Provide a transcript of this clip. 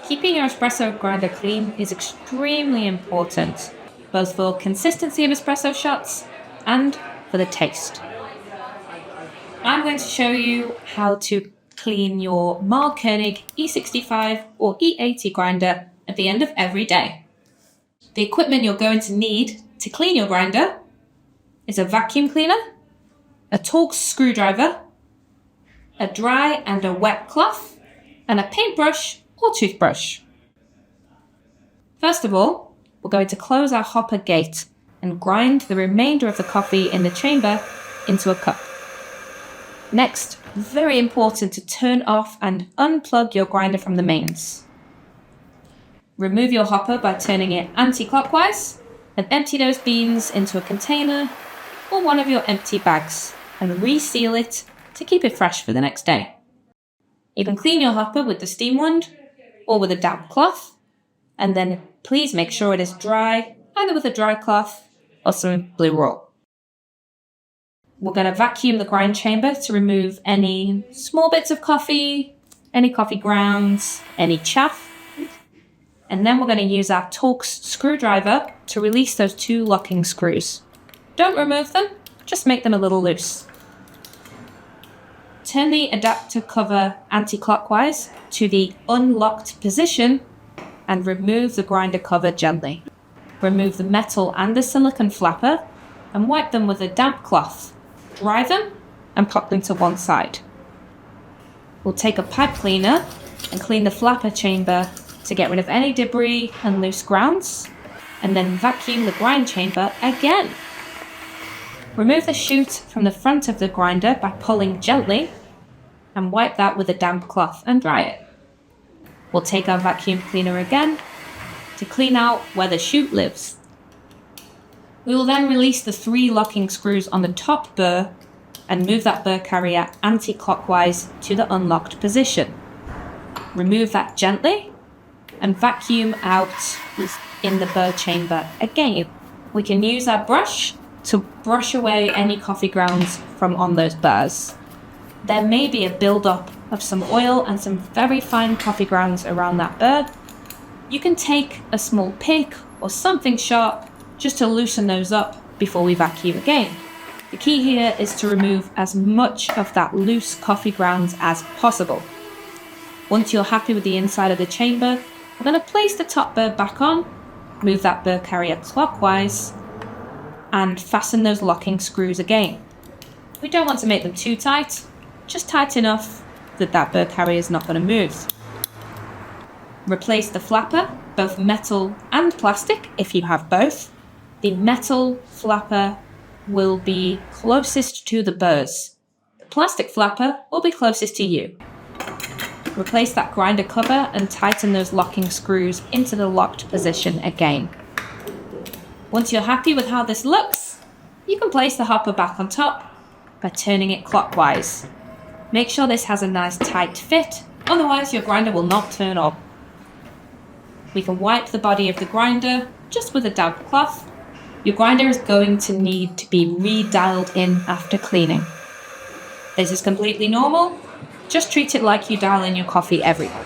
Keeping your espresso grinder clean is extremely important, both for consistency of espresso shots and for the taste. I'm going to show you how to clean your Mahlkönig E65 or E80 grinder at the end of every day. The equipment you're going to need to clean your grinder is a vacuum cleaner, a Torx screwdriver, a dry and a wet cloth, and a paintbrush or toothbrush. First of all, we're going to close our hopper gate and grind the remainder of the coffee in the chamber into a cup. Next, very important to turn off and unplug your grinder from the mains. Remove your hopper by turning it anti-clockwise and empty those beans into a container or one of your empty bags and reseal it to keep it fresh for the next day. You can clean your hopper with the steam wand or with a damp cloth, and then please make sure it is dry, either with a dry cloth or some blue roll. We're going to vacuum the grind chamber to remove any small bits of coffee, any coffee grounds, any chaff. And then we're going to use our Torx screwdriver to release those two locking screws. Don't remove them, just make them a little loose. Turn the adapter cover anti-clockwise to the unlocked position and remove the grinder cover gently. Remove the metal and the silicone flapper and wipe them with a damp cloth. Dry them and pop them to one side. We'll take a pipe cleaner and clean the flapper chamber to get rid of any debris and loose grounds, and then vacuum the grind chamber again. Remove the chute from the front of the grinder by pulling gently and wipe that with a damp cloth and dry it. We'll take our vacuum cleaner again to clean out where the chute lives. We will then release the 3 locking screws on the top burr and move that burr carrier anti-clockwise to the unlocked position. Remove that gently and vacuum out in the burr chamber again. We can use our brush to brush away any coffee grounds from on those burrs. There may be a build-up of some oil and some very fine coffee grounds around that burr. You can take a small pick or something sharp just to loosen those up before we vacuum again. The key here is to remove as much of that loose coffee grounds as possible. Once you're happy with the inside of the chamber, we're going to place the top burr back on, move that burr carrier clockwise, and fasten those locking screws again. We don't want to make them too tight, just tight enough that that burr carrier is not going to move. Replace the flapper, both metal and plastic if you have both. The metal flapper will be closest to the burrs. The plastic flapper will be closest to you. Replace that grinder cover and tighten those locking screws into the locked position again. Once you're happy with how this looks, you can place the hopper back on top by turning it clockwise. Make sure this has a nice tight fit, otherwise your grinder will not turn on. We can wipe the body of the grinder just with a damp cloth. Your grinder is going to need to be redialed in after cleaning. This is completely normal. Just treat it like you dial in your coffee every day.